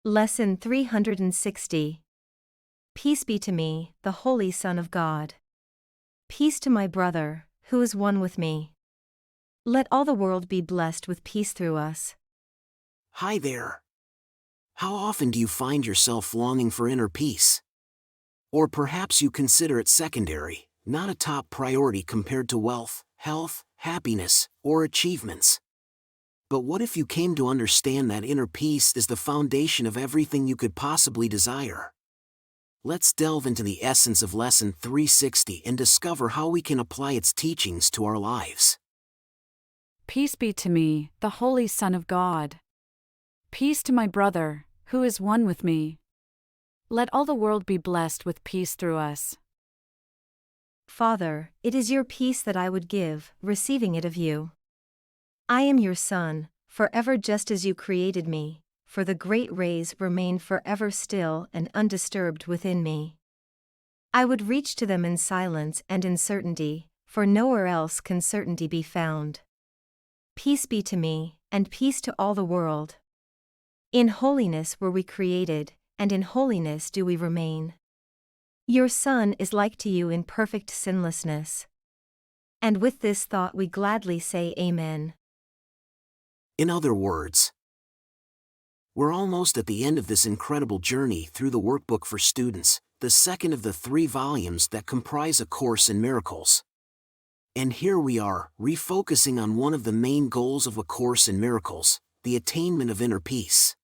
Lesson 360. Peace be to me, the Holy Son of God. Peace to my brother, who is one with me. Let all the world be blessed with peace through us. Hi there. How often do you find yourself longing for inner peace? Or perhaps you consider it secondary, not a top priority compared to wealth, health, happiness, or achievements. But what if you came to understand that inner peace is the foundation of everything you could possibly desire? Let's delve into the essence of Lesson 360 and discover how we can apply its teachings to our lives. Peace be to me, the Holy Son of God. Peace to my brother, who is one with me. Let all the world be blessed with peace through us. Father, it is your peace that I would give, receiving it of you. I am your son, forever just as you created me, for the great rays remain forever still and undisturbed within me. I would reach to them in silence and in certainty, for nowhere else can certainty be found. Peace be to me, and peace to all the world. In holiness were we created, and in holiness do we remain. Your Son is like to you in perfect sinlessness. And with this thought we gladly say Amen. In other words, we're almost at the end of this incredible journey through the Workbook for Students, the second of the 3 volumes that comprise A Course in Miracles. And here we are, refocusing on one of the main goals of A Course in Miracles, the attainment of inner peace.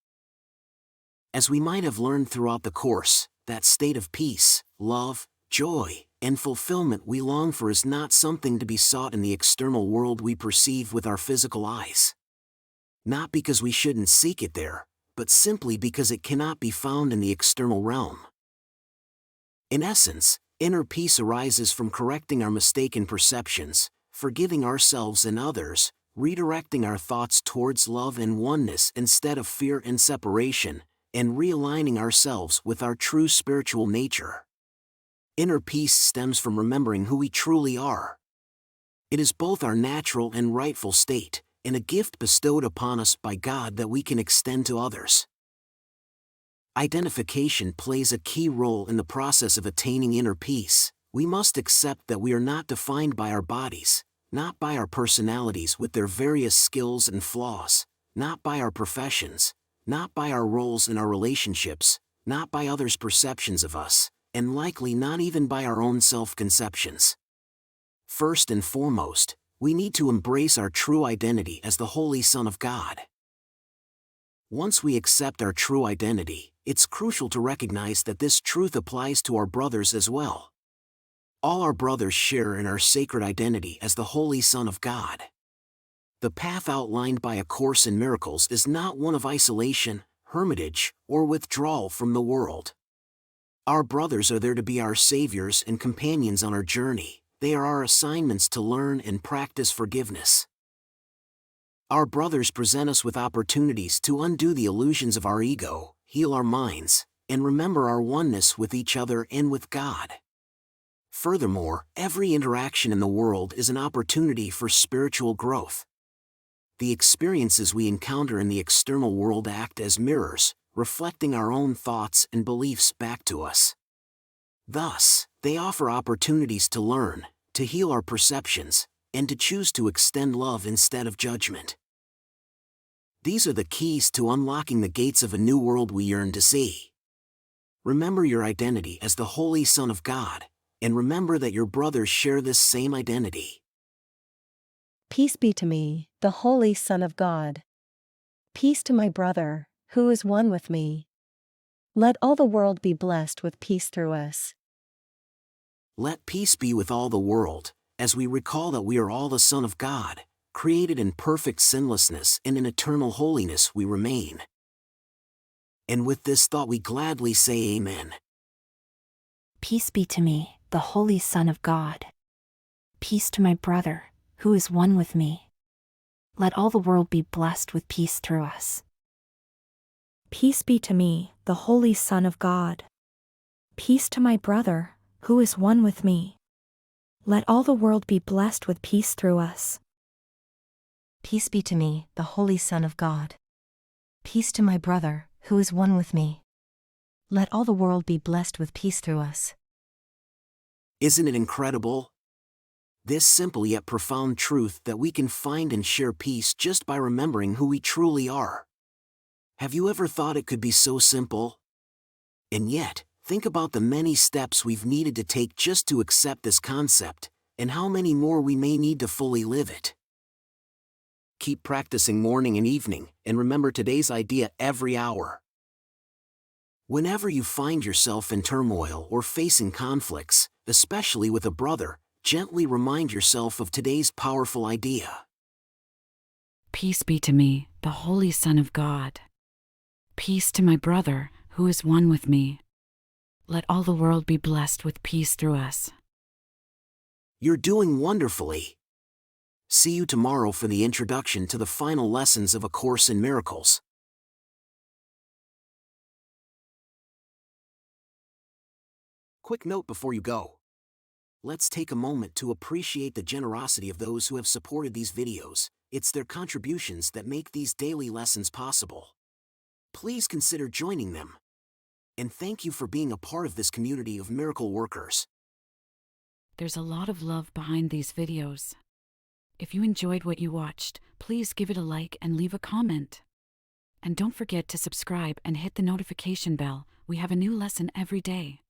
As we might have learned throughout the course, that state of peace, love, joy, and fulfillment we long for is not something to be sought in the external world we perceive with our physical eyes. Not because we shouldn't seek it there, but simply because it cannot be found in the external realm. In essence, inner peace arises from correcting our mistaken perceptions, forgiving ourselves and others, redirecting our thoughts towards love and oneness instead of fear and separation, and realigning ourselves with our true spiritual nature. Inner peace stems from remembering who we truly are. It is both our natural and rightful state, and a gift bestowed upon us by God that we can extend to others. Identification plays a key role in the process of attaining inner peace. We must accept that we are not defined by our bodies, not by our personalities with their various skills and flaws, not by our professions, not by our roles in our relationships, not by others' perceptions of us, and likely not even by our own self-conceptions. First and foremost, we need to embrace our true identity as the Holy Son of God. Once we accept our true identity, it's crucial to recognize that this truth applies to our brothers as well. All our brothers share in our sacred identity as the Holy Son of God. The path outlined by A Course in Miracles is not one of isolation, hermitage, or withdrawal from the world. Our brothers are there to be our saviors and companions on our journey. They are our assignments to learn and practice forgiveness. Our brothers present us with opportunities to undo the illusions of our ego, heal our minds, and remember our oneness with each other and with God. Furthermore, every interaction in the world is an opportunity for spiritual growth. The experiences we encounter in the external world act as mirrors, reflecting our own thoughts and beliefs back to us. Thus, they offer opportunities to learn, to heal our perceptions, and to choose to extend love instead of judgment. These are the keys to unlocking the gates of a new world we yearn to see. Remember your identity as the Holy Son of God, and remember that your brothers share this same identity. Peace be to me, the Holy Son of God. Peace to my brother, who is one with me. Let all the world be blessed with peace through us. Let peace be with all the world, as we recall that we are all the Son of God, created in perfect sinlessness and in eternal holiness we remain. And with this thought we gladly say Amen. Peace be to me, the Holy Son of God. Peace to my brother, who is one with me. Let all the world be blessed with peace through us. Peace be to me, the Holy Son of God. Peace to my brother, who is one with me. Let all the world be blessed with peace through us. Peace be to me, the Holy Son of God. Peace to my brother, who is one with me. Let all the world be blessed with peace through us. Isn't it incredible? This simple yet profound truth that we can find and share peace just by remembering who we truly are. Have you ever thought it could be so simple? And yet, think about the many steps we've needed to take just to accept this concept, and how many more we may need to fully live it. Keep practicing morning and evening, and remember today's idea every hour. Whenever you find yourself in turmoil or facing conflicts, especially with a brother, gently remind yourself of today's powerful idea. Peace be to me, the Holy Son of God. Peace to my brother, who is one with me. Let all the world be blessed with peace through us. You're doing wonderfully. See you tomorrow for the introduction to the final lessons of A Course in Miracles. Quick note before you go. Let's take a moment to appreciate the generosity of those who have supported these videos. It's their contributions that make these daily lessons possible. Please consider joining them. And thank you for being a part of this community of miracle workers. There's a lot of love behind these videos. If you enjoyed what you watched, please give it a like and leave a comment. And don't forget to subscribe and hit the notification bell. We have a new lesson every day.